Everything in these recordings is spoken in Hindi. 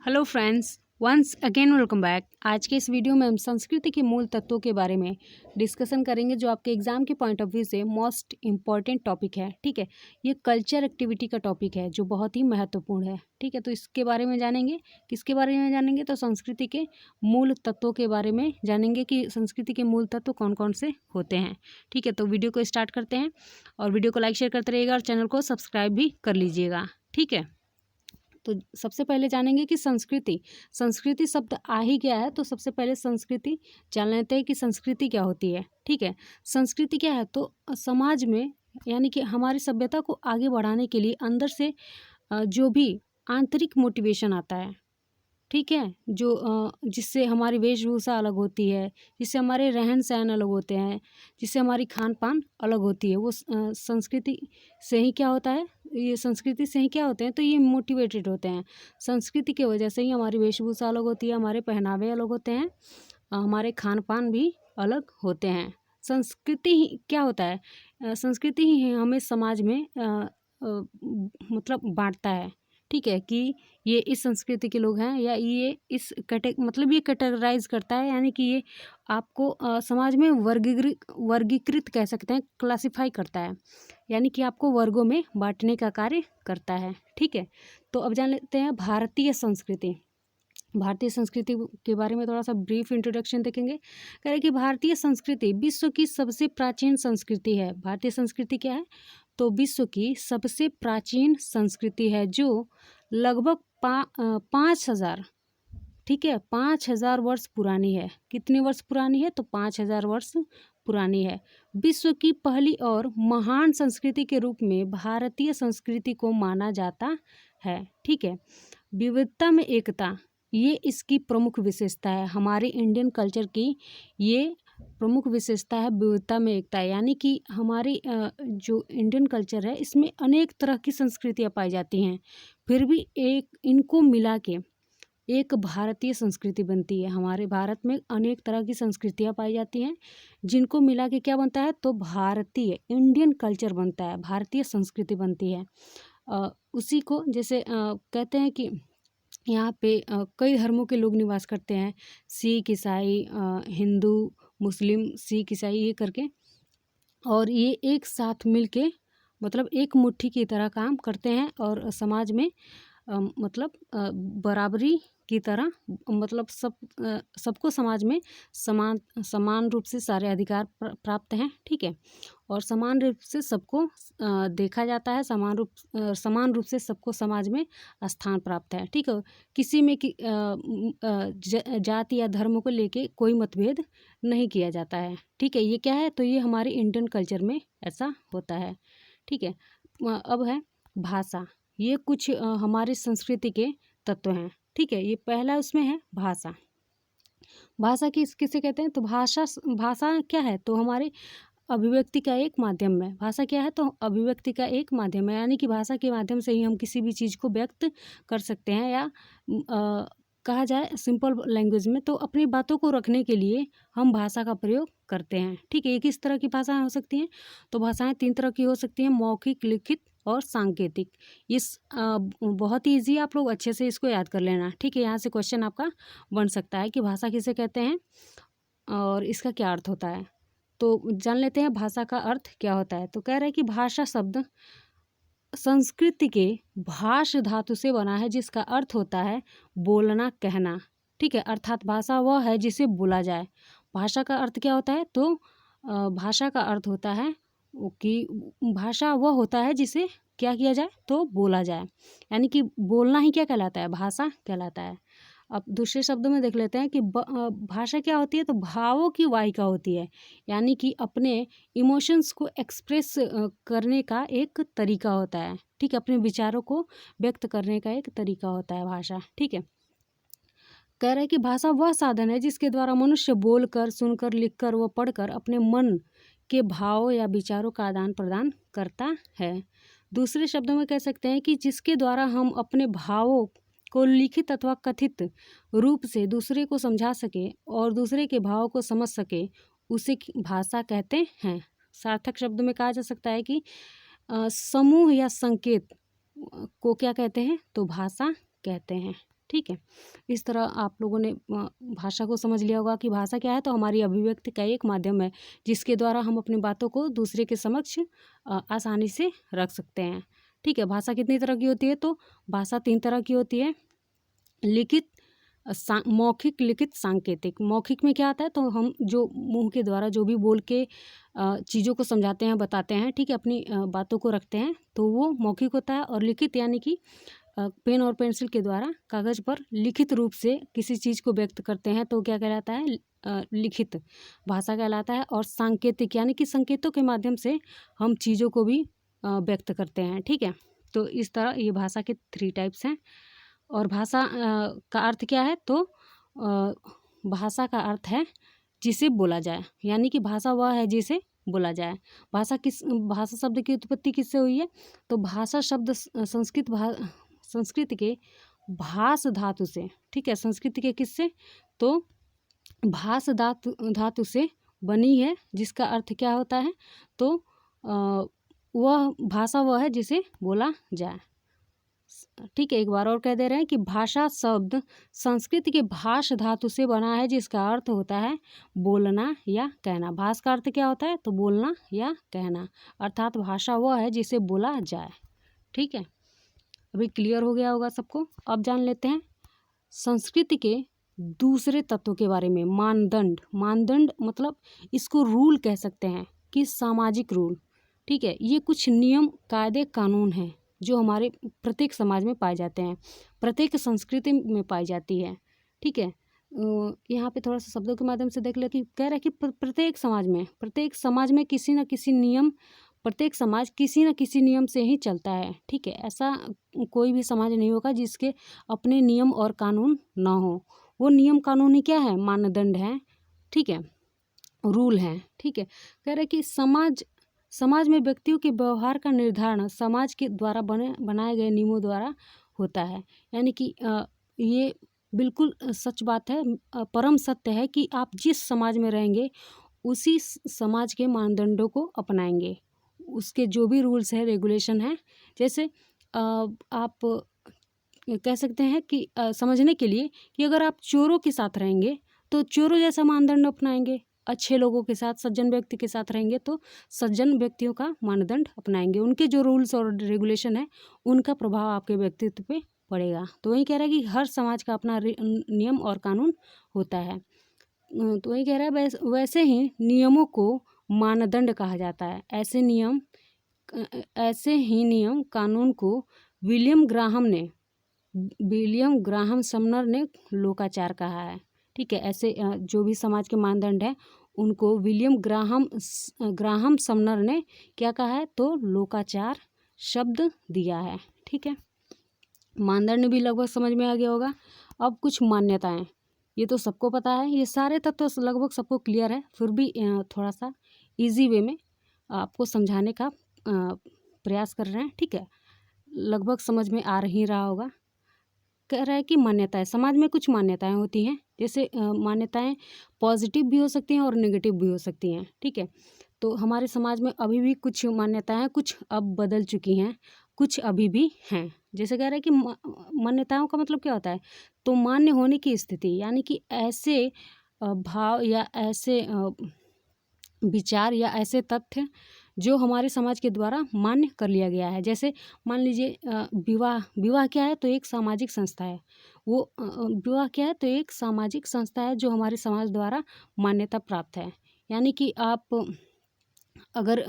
Hello friends, once again welcome back. आज के इस वीडियो में हम संस्कृति के मूल तत्वों के बारे में डिस्कशन करेंगे, जो आपके एग्जाम के पॉइंट ऑफ व्यू से मोस्ट इम्पॉर्टेंट टॉपिक है। ठीक है, ये कल्चर एक्टिविटी का टॉपिक है जो बहुत ही महत्वपूर्ण है। ठीक है, तो इसके बारे में जानेंगे। किसके बारे में जानेंगे? तो संस्कृति के मूल तत्वों के बारे में जानेंगे कि संस्कृति के मूल तत्व कौन कौन से होते हैं। ठीक है, तो वीडियो को स्टार्ट करते हैं और वीडियो को लाइक शेयर करते रहिएगा और चैनल को सब्सक्राइब भी कर लीजिएगा। ठीक है, तो सबसे पहले जानेंगे कि संस्कृति शब्द आ ही गया है, तो सबसे पहले संस्कृति जान लेते हैं कि संस्कृति क्या होती है। ठीक है, संस्कृति क्या है? तो समाज में, यानी कि हमारी सभ्यता को आगे बढ़ाने के लिए अंदर से जो भी आंतरिक मोटिवेशन आता है, ठीक है, जो जिससे हमारी वेशभूषा अलग होती है, जिससे हमारे रहन सहन अलग होते हैं, जिससे हमारी खान पान अलग होती है, वो संस्कृति से ही क्या होता है, ये संस्कृति से ही क्या होते हैं, तो ये मोटिवेटेड होते हैं। संस्कृति की वजह से ही हमारी वेशभूषा अलग होती है, हमारे पहनावे अलग होते हैं, हमारे खान पान भी अलग होते हैं। संस्कृति ही क्या होता है? संस्कृति ही हमें समाज में मतलब बांटता है। ठीक है, कि ये इस संस्कृति के लोग हैं, या ये इस मतलब ये कैटेगराइज करता है, यानी कि ये आपको समाज में वर्गीकृत कह सकते हैं, क्लासिफाई करता है, यानी कि आपको वर्गों में बांटने का कार्य करता है। ठीक है, तो अब जान लेते हैं भारतीय संस्कृति। भारतीय संस्कृति के बारे में थोड़ा सा ब्रीफ इंट्रोडक्शन देखेंगे। कह रहे कि भारतीय संस्कृति विश्व की सबसे प्राचीन संस्कृति है। भारतीय संस्कृति क्या है? तो विश्व की सबसे प्राचीन संस्कृति है, जो लगभग 5,000, ठीक है, 5,000 वर्ष पुरानी है। कितने वर्ष पुरानी है? तो 5,000 वर्ष पुरानी है। विश्व की पहली और महान संस्कृति के रूप में भारतीय संस्कृति को माना जाता है। ठीक है, विविधता में एकता, ये इसकी प्रमुख विशेषता है। हमारे इंडियन कल्चर की ये प्रमुख विशेषता है, विविधता में एकता, यानी कि हमारी जो इंडियन कल्चर है, इसमें अनेक तरह की संस्कृतियाँ पाई जाती हैं, फिर भी इनको मिला के एक भारतीय संस्कृति बनती है। हमारे भारत में अनेक तरह की संस्कृतियाँ पाई जाती हैं, जिनको मिला के क्या बनता है? तो भारतीय इंडियन कल्चर बनता है, भारतीय संस्कृति बनती है। उसी को जैसे कहते हैं कि यहाँ पे कई धर्मों के लोग निवास करते हैं, सिख, ईसाई, हिंदू, मुस्लिम, सिख, ईसाई, ये करके, और ये एक साथ मिलके मतलब एक मुट्ठी की तरह काम करते हैं, और समाज में मतलब बराबरी की तरह, मतलब सबको समाज में समान रूप से सारे अधिकार प्राप्त हैं। ठीक है, और समान रूप से सबको देखा जाता है, समान रूप से सबको समाज में स्थान प्राप्त है। ठीक है, किसी में जाति या धर्म को लेके कोई मतभेद नहीं किया जाता है। ठीक है, ये क्या है? तो ये हमारे इंडियन कल्चर में ऐसा होता है। ठीक है, अब है भाषा। ये कुछ हमारी संस्कृति के तत्व हैं। ठीक है, ये पहला उसमें है भाषा। भाषा किसे कहते हैं? तो भाषा क्या है? तो हमारे अभिव्यक्ति का एक माध्यम है। भाषा क्या है? तो अभिव्यक्ति का एक माध्यम है, यानी कि भाषा के माध्यम से ही हम किसी भी चीज़ को व्यक्त कर सकते हैं, या कहा जाए सिंपल लैंग्वेज में, तो अपनी बातों को रखने के लिए हम भाषा का प्रयोग करते हैं। ठीक है, ये किस तरह की भाषाएं हो सकती हैं? तो भाषाएं 3 तरह की हो सकती हैं, मौखिक, लिखित और सांकेतिक। बहुत ही ईजी, आप लोग अच्छे से इसको याद कर लेना। ठीक है, यहाँ से क्वेश्चन आपका बन सकता है कि भाषा किसे कहते हैं और इसका क्या अर्थ होता है। तो जान लेते हैं भाषा का अर्थ क्या होता है। तो कह रहे हैं कि भाषा शब्द संस्कृत के भाष धातु से बना है, जिसका अर्थ होता है बोलना, कहना। ठीक है, अर्थात भाषा वह है जिसे बोला जाए। भाषा का अर्थ क्या होता है? तो भाषा का अर्थ होता है कि भाषा वह होता है जिसे क्या किया जाए? तो बोला जाए, यानी कि बोलना ही क्या कहलाता है? भाषा कहलाता है। अब दूसरे शब्दों में देख लेते हैं कि भाषा क्या होती है? तो भावों की वाहिका होती है, यानी कि अपने इमोशंस को एक्सप्रेस करने का एक तरीका होता है। ठीक है, अपने विचारों को व्यक्त करने का एक तरीका होता है भाषा। ठीक है, कह रहा है कि भाषा वह साधन है जिसके द्वारा मनुष्य बोलकर, सुनकर, लिखकर व पढ़कर अपने मन के भावों या विचारों का आदान प्रदान करता है। दूसरे शब्दों में कह सकते हैं कि जिसके द्वारा हम अपने भावों को लिखित अथवा कथित रूप से दूसरे को समझा सके और दूसरे के भाव को समझ सके, उसे भाषा कहते हैं। सार्थक शब्दों में कहा जा सकता है कि समूह या संकेत को क्या कहते हैं? तो भाषा कहते हैं। ठीक है। इस तरह आप लोगों ने भाषा को समझ लिया होगा कि भाषा क्या है, तो हमारी अभिव्यक्ति का एक माध्यम है जिसके द्वारा हम अपनी बातों को दूसरे के समक्ष आसानी से रख सकते हैं। ठीक है। भाषा कितनी तरह की होती है, तो भाषा 3 तरह की होती है, लिखित, मौखिक, लिखित, सांकेतिक। मौखिक में क्या आता है, तो हम जो मुंह के द्वारा जो भी बोल के चीज़ों को समझाते हैं, बताते हैं, ठीक है, अपनी बातों को रखते हैं, तो वो मौखिक होता है। और लिखित यानी कि पेन और पेंसिल के द्वारा कागज़ पर लिखित रूप से किसी चीज़ को व्यक्त करते हैं, तो क्या कहलाता है, लिखित भाषा कहलाता है। और सांकेतिक यानी कि संकेतों के माध्यम से हम चीज़ों को भी व्यक्त करते हैं। ठीक है। तो इस तरह ये भाषा के 3 टाइप्स हैं। और भाषा का अर्थ क्या है, तो भाषा का अर्थ है जिसे बोला जाए, यानी कि भाषा वह है जिसे बोला जाए। भाषा शब्द की उत्पत्ति किससे हुई है, तो भाषा शब्द संस्कृत के भाष धातु से, ठीक है, संस्कृत के किससे, तो भाष धातु से बनी है, जिसका अर्थ क्या होता है, तो वह भाषा वह है जिसे बोला जाए। ठीक है। एक बार और कह दे रहे हैं कि भाषा शब्द संस्कृत के भाष धातु से बना है, जिसका अर्थ होता है बोलना या कहना। भाष का अर्थ क्या होता है, तो बोलना या कहना, अर्थात भाषा वह है जिसे बोला जाए। ठीक है। अभी क्लियर हो गया होगा सबको। अब जान लेते हैं संस्कृति के दूसरे तत्व के बारे में। मानदंड, मानदंड मतलब इसको रूल कह सकते हैं कि सामाजिक रूल। ठीक है। ये कुछ नियम, कायदे, कानून हैं जो हमारे प्रत्येक समाज में पाए जाते हैं, प्रत्येक संस्कृति में पाई जाती है। ठीक है। यहाँ पे थोड़ा सा शब्दों के माध्यम से देख ले कि कह रहा है कि प्रत्येक समाज में किसी न किसी नियम, प्रत्येक समाज किसी न किसी नियम से ही चलता है। ठीक है। ऐसा कोई भी समाज नहीं होगा जिसके अपने नियम और कानून ना हो। वो नियम कानून ही क्या है, मानदंड है। ठीक है, रूल हैं। ठीक है। कह रहे कि समाज में व्यक्तियों के व्यवहार का निर्धारण समाज के द्वारा बनाए गए नियमों द्वारा होता है। यानी कि ये बिल्कुल सच बात है, परम सत्य है कि आप जिस समाज में रहेंगे उसी समाज के मानदंडों को अपनाएंगे, उसके जो भी रूल्स है, रेगुलेशन है। जैसे आप कह सकते हैं कि समझने के लिए कि अगर आप चोरों के साथ रहेंगे तो चोरों जैसा मानदंड अपनाएंगे, अच्छे लोगों के साथ, सज्जन व्यक्ति के साथ रहेंगे तो सज्जन व्यक्तियों का मानदंड अपनाएंगे। उनके जो रूल्स और रेगुलेशन है उनका प्रभाव आपके व्यक्तित्व पे पड़ेगा। तो वही कह रहा है कि हर समाज का अपना नियम और कानून होता है। तो वही कह रहा है वैसे ही नियमों को मानदंड कहा जाता है। ऐसे ही नियम कानून को विलियम ग्राहम समनर ने लोकाचार कहा है। ठीक है। ऐसे जो भी समाज के मानदंड है उनको विलियम ग्राहम समनर ने क्या कहा है, तो लोकाचार शब्द दिया है। ठीक है। मानदंड भी लगभग समझ में आ गया होगा। अब कुछ मान्यताएं, ये तो सबको पता है, ये सारे तत्व तो लगभग सबको क्लियर है, फिर भी थोड़ा सा इजी वे में आपको समझाने का प्रयास कर रहे हैं। ठीक है। लगभग समझ में आ ही रहा होगा। कह रहा है कि मान्यताएं, समाज में कुछ मान्यताएं होती हैं, जैसे मान्यताएं पॉजिटिव भी हो सकती हैं और नेगेटिव भी हो सकती हैं। ठीक है। तो हमारे समाज में अभी भी कुछ मान्यताएं, कुछ अब बदल चुकी हैं, कुछ अभी भी हैं। जैसे कह रहा है कि मान्यताओं का मतलब क्या होता है, तो मान्य होने की स्थिति, यानी कि ऐसे भाव या ऐसे विचार या ऐसे तथ्य जो हमारे समाज के द्वारा मान्य कर लिया गया है। जैसे मान लीजिए विवाह क्या है, तो एक सामाजिक संस्था है। वो विवाह क्या है, तो एक सामाजिक संस्था है जो हमारे समाज द्वारा मान्यता प्राप्त है। यानी कि आप अगर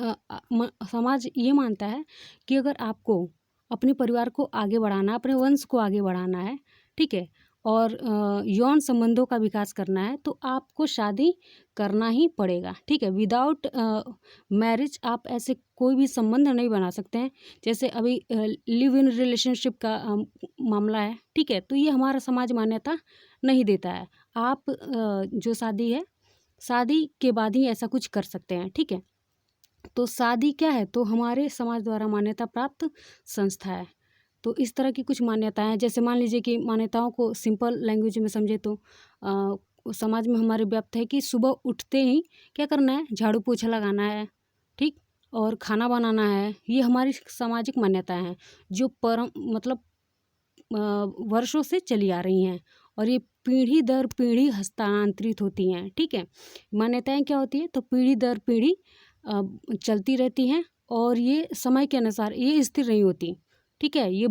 समाज ये मानता है कि अगर आपको अपने परिवार को आगे बढ़ाना, अपने वंश को आगे बढ़ाना है, ठीक है, और यौन संबंधों का विकास करना है, तो आपको शादी करना ही पड़ेगा। ठीक है। विदाउट मैरिज आप ऐसे कोई भी संबंध नहीं बना सकते हैं। जैसे अभी लिव इन रिलेशनशिप का मामला है। ठीक है। तो ये हमारा समाज मान्यता नहीं देता है। आप जो शादी है, शादी के बाद ही ऐसा कुछ कर सकते हैं। ठीक है। तो शादी क्या है, तो हमारे समाज द्वारा मान्यता प्राप्त संस्था है। तो इस तरह की कुछ मान्यताएं हैं। जैसे मान लीजिए कि मान्यताओं को सिंपल लैंग्वेज में समझे तो समाज में हमारे व्याप्त है कि सुबह उठते ही क्या करना है, झाड़ू पोछा लगाना है, ठीक, और खाना बनाना है। ये हमारी सामाजिक मान्यताएं हैं जो मतलब वर्षों से चली आ रही हैं और ये पीढ़ी दर पीढ़ी हस्तांतरित होती हैं। ठीक है, मान्यताएं क्या होती है, तो पीढ़ी दर पीढ़ी चलती रहती हैं और ये समय के अनुसार ये स्थिर नहीं होती। ठीक है, ये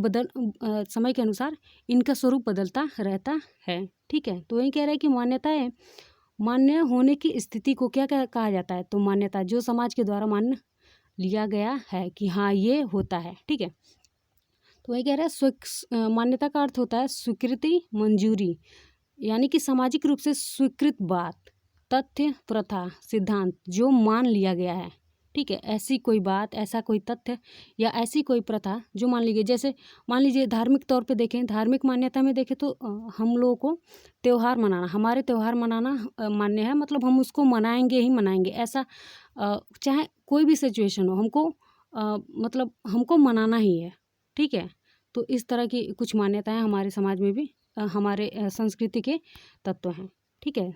समय के अनुसार इनका स्वरूप बदलता रहता है। ठीक है, तो वही कह रहा है कि मान्यताएं मान्य होने की स्थिति को क्या कहा जाता है, तो मान्यता जो समाज के द्वारा मान्य लिया गया है कि हाँ ये होता है। ठीक है, तो वही कह रहा है मान्यता का अर्थ होता है स्वीकृति, मंजूरी, यानी कि सामाजिक रूप से स्वीकृत बात, तथ्य, प्रथा, सिद्धांत जो मान लिया गया है। ठीक है, ऐसी कोई बात, ऐसा कोई तथ्य या ऐसी कोई प्रथा जो मान ली गई। जैसे मान लीजिए धार्मिक तौर पे देखें, धार्मिक मान्यता में देखें तो हम लोगों को त्यौहार मनाना, हमारे त्यौहार मनाना मान्य है, मतलब हम उसको मनाएंगे ही मनाएंगे। ऐसा चाहे कोई भी सिचुएशन हो, हमको मतलब हमको मनाना ही है। ठीक है, तो इस तरह की कुछ मान्यताएं हमारे समाज में भी हमारे संस्कृति के तत्व हैं। ठीक है,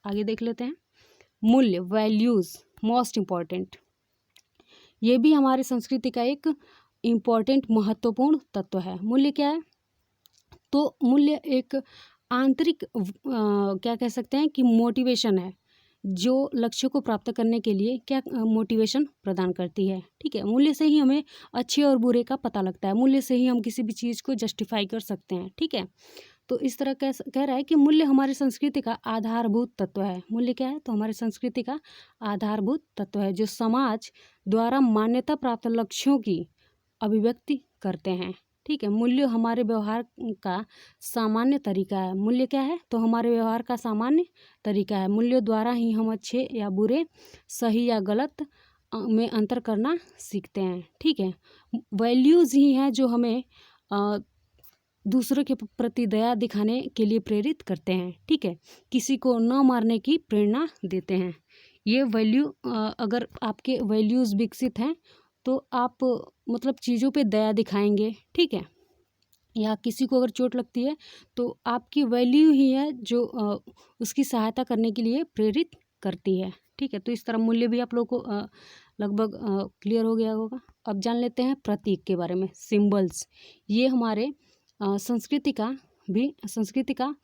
आगे देख लेते हैं। मूल्य, वैल्यूज़, मोस्ट इम्पॉर्टेंट, ये भी हमारी संस्कृति का एक इम्पॉर्टेंट महत्वपूर्ण तत्व है। मूल्य क्या है, तो मूल्य एक आंतरिक क्या कह सकते हैं कि मोटिवेशन है जो लक्ष्य को प्राप्त करने के लिए क्या मोटिवेशन प्रदान करती है। ठीक है, मूल्य से ही हमें अच्छे और बुरे का पता लगता है, मूल्य से ही हम किसी भी चीज़ को जस्टिफाई कर सकते हैं। ठीक है, तो इस तरह कह रहा है कि मूल्य हमारी संस्कृति का आधारभूत तत्व है। मूल्य क्या है, तो हमारी संस्कृति का आधारभूत तत्व है जो समाज द्वारा मान्यता प्राप्त लक्ष्यों की अभिव्यक्ति करते हैं। ठीक है, मूल्य हमारे व्यवहार का सामान्य तरीका है। मूल्य क्या है, तो हमारे व्यवहार का सामान्य तरीका है। मूल्यों द्वारा ही हम अच्छे या बुरे, सही या गलत में अंतर करना सीखते हैं। ठीक है, वैल्यूज़ ही हैं जो हमें दूसरों के प्रति दया दिखाने के लिए प्रेरित करते हैं। ठीक है, किसी को न मारने की प्रेरणा देते हैं। ये वैल्यू अगर आपके वैल्यूज़ विकसित हैं तो आप मतलब चीज़ों पे दया दिखाएंगे। ठीक है, या किसी को अगर चोट लगती है तो आपकी वैल्यू ही है जो उसकी सहायता करने के लिए प्रेरित करती है। ठीक है, तो इस तरह मूल्य भी आप लोगों को लगभग क्लियर हो गया होगा। अब जान लेते हैं प्रतीक के बारे में, सिंबल्स। ये हमारे संस्कृति का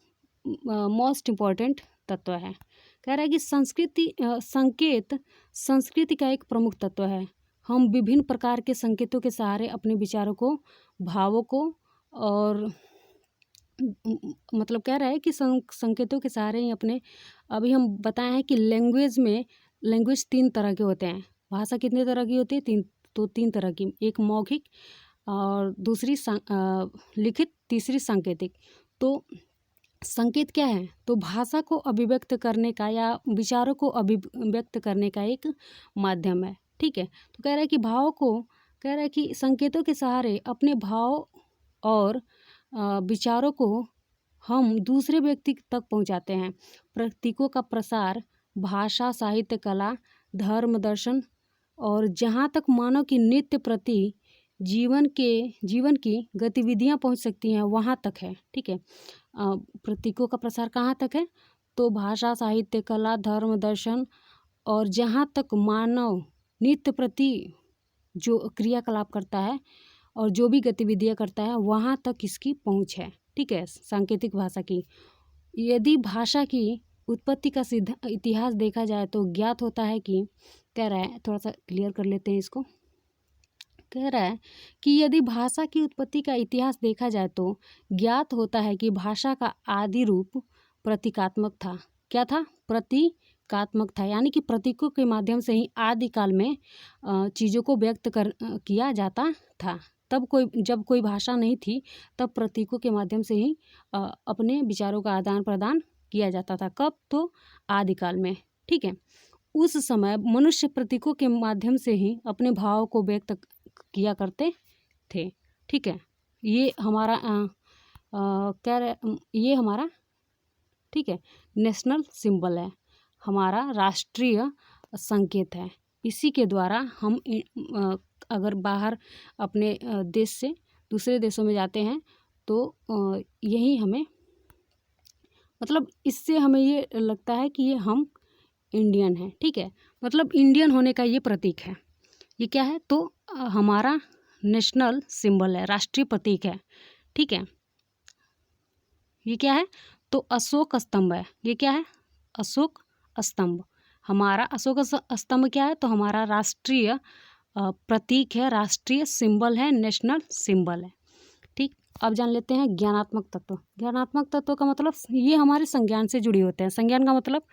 मोस्ट इम्पॉर्टेंट तत्व है। कह रहा है कि संकेत संस्कृति का एक प्रमुख तत्व है। हम विभिन्न प्रकार के संकेतों के सहारे अपने विचारों को, भावों को और मतलब कह रहा है कि संकेतों के सहारे ही अपने, अभी हम बताए हैं कि लैंग्वेज 3 तरह के होते हैं। भाषा कितने तरह की होती है, 3 तरह की, एक मौखिक और दूसरी लिखित, तीसरी सांकेतिक। तो संकेत क्या है, तो भाषा को अभिव्यक्त करने का या विचारों को अभिव्यक्त करने का एक माध्यम है। ठीक है, तो कह रहा है कि कह रहा है कि संकेतों के सहारे अपने भाव और विचारों को हम दूसरे व्यक्ति तक पहुंचाते हैं। प्रतीकों का प्रसार भाषा, साहित्य, कला, धर्म, दर्शन और जहाँ तक मानव की नित्य प्रति जीवन की गतिविधियाँ पहुंच सकती हैं वहाँ तक है। ठीक है, प्रतीकों का प्रसार कहाँ तक है, तो भाषा, साहित्य, कला, धर्म, दर्शन और जहाँ तक मानव नित्य प्रति जो क्रियाकलाप करता है और जो भी गतिविधियाँ करता है वहाँ तक इसकी पहुँच है। ठीक है, सांकेतिक भाषा की। यदि भाषा की उत्पत्ति का इतिहास देखा जाए तो ज्ञात होता है कि, कह रहा है, थोड़ा सा क्लियर कर लेते हैं इसको। कह रहा है कि यदि भाषा की उत्पत्ति का इतिहास देखा जाए तो ज्ञात होता है कि भाषा का आदि रूप प्रतीकात्मक था। क्या था, प्रतीकात्मक था, यानी कि प्रतीकों के माध्यम से ही आदिकाल में चीज़ों को व्यक्त किया जाता था। जब कोई भाषा नहीं थी तब प्रतीकों के माध्यम से ही अपने विचारों का आदान प्रदान किया जाता था। कब, तो आदिकाल में। ठीक है, उस समय मनुष्य प्रतीकों के माध्यम से ही अपने भाव को व्यक्त किया करते थे। ठीक है, ये हमारा ये हमारा, ठीक है, नेशनल सिंबल है, हमारा राष्ट्रीय संकेत है। इसी के द्वारा हम अगर बाहर अपने देश से दूसरे देशों में जाते हैं तो यही हमें, मतलब इससे हमें ये लगता है कि ये हम इंडियन हैं। ठीक है, मतलब इंडियन होने का ये प्रतीक है। ये क्या है, तो हमारा नेशनल सिंबल है, राष्ट्रीय प्रतीक है। ठीक है, ये क्या है, तो अशोक स्तंभ है। ये क्या है, अशोक स्तंभ। हमारा अशोक स्तंभ क्या है, तो हमारा राष्ट्रीय प्रतीक है, राष्ट्रीय सिंबल है, नेशनल सिंबल है। ठीक, अब जान लेते हैं ज्ञानात्मक तत्व। ज्ञानात्मक तत्व का मतलब ये हमारे संज्ञान से जुड़े होते हैं। संज्ञान का मतलब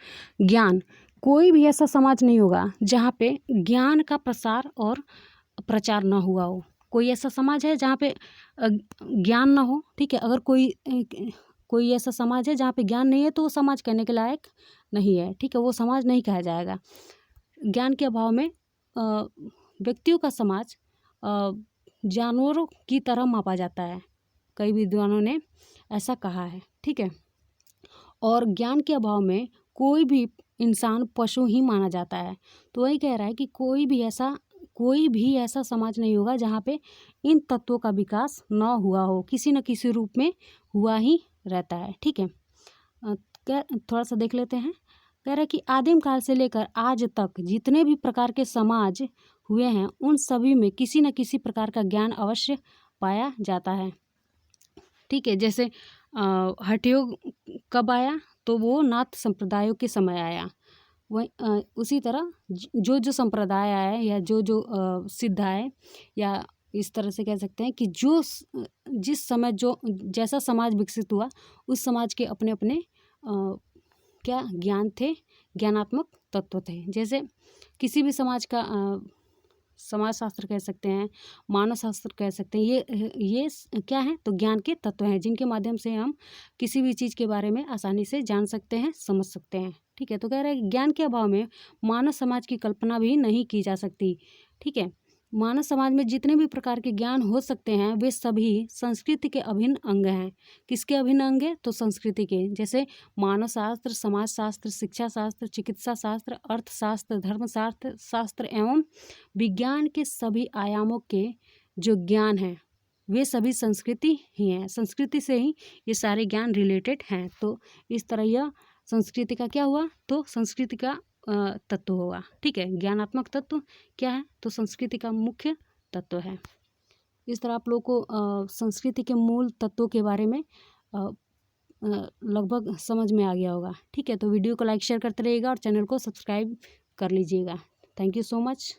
ज्ञान। कोई भी ऐसा समाज नहीं होगा जहाँ पे ज्ञान का प्रसार और प्रचार ना हुआ हो। कोई ऐसा समाज है जहाँ पे ज्ञान ना हो, ठीक है। अगर कोई ऐसा समाज है जहाँ पे ज्ञान नहीं है तो वो समाज कहने के लायक नहीं है, ठीक है, वो समाज नहीं कहा जाएगा। ज्ञान के अभाव में व्यक्तियों का समाज जानवरों की तरह मापा जाता है। कई विद्वानों ने ऐसा कहा है, ठीक है। और ज्ञान के अभाव में कोई भी इंसान पशु ही माना जाता है। तो वही कह रहा है कि कोई भी ऐसा समाज नहीं होगा जहाँ पे इन तत्वों का विकास न हुआ हो, किसी न किसी रूप में हुआ ही रहता है, ठीक है। थोड़ा सा देख लेते हैं। कह रहा है कि आदिम काल से लेकर आज तक जितने भी प्रकार के समाज हुए हैं उन सभी में किसी न किसी प्रकार का ज्ञान अवश्य पाया जाता है, ठीक है। जैसे हठयोग कब आया, तो वो नाथ संप्रदायों के समय आया। वही उसी तरह जो संप्रदाय आया या जो सिद्ध आए, या इस तरह से कह सकते हैं कि जिस समय जो जैसा समाज विकसित हुआ उस समाज के अपने अपने क्या ज्ञान थे, ज्ञानात्मक तत्व थे। जैसे किसी भी समाज का समाज शास्त्र कह सकते हैं, मानव शास्त्र कह सकते हैं, ये क्या है, तो ज्ञान के तत्व हैं जिनके माध्यम से हम किसी भी चीज़ के बारे में आसानी से जान सकते हैं, समझ सकते हैं, ठीक है। तो कह रहे हैं ज्ञान के अभाव में मानव समाज की कल्पना भी नहीं की जा सकती, ठीक है। मानव समाज में जितने भी प्रकार के ज्ञान हो सकते हैं वे सभी संस्कृति के अभिन्न अंग हैं। किसके अभिन्न अंग है, तो संस्कृति के। जैसे मानव शास्त्र, समाज शास्त्र, शिक्षा शास्त्र, चिकित्सा शास्त्र, अर्थशास्त्र, धर्मशास्त्र शास्त्र एवं विज्ञान के सभी आयामों के जो ज्ञान हैं वे सभी संस्कृति ही हैं। संस्कृति से ही ये सारे ज्ञान रिलेटेड हैं। तो इस तरह यह संस्कृति का क्या हुआ, तो संस्कृति का तत्व होगा, ठीक है। ज्ञानात्मक तत्व क्या है, तो संस्कृति का मुख्य तत्व है। इस तरह आप लोग को संस्कृति के मूल तत्वों के बारे में लगभग समझ में आ गया होगा, ठीक है। तो वीडियो को लाइक शेयर करते रहिएगा और चैनल को सब्सक्राइब कर लीजिएगा। Thank you so much.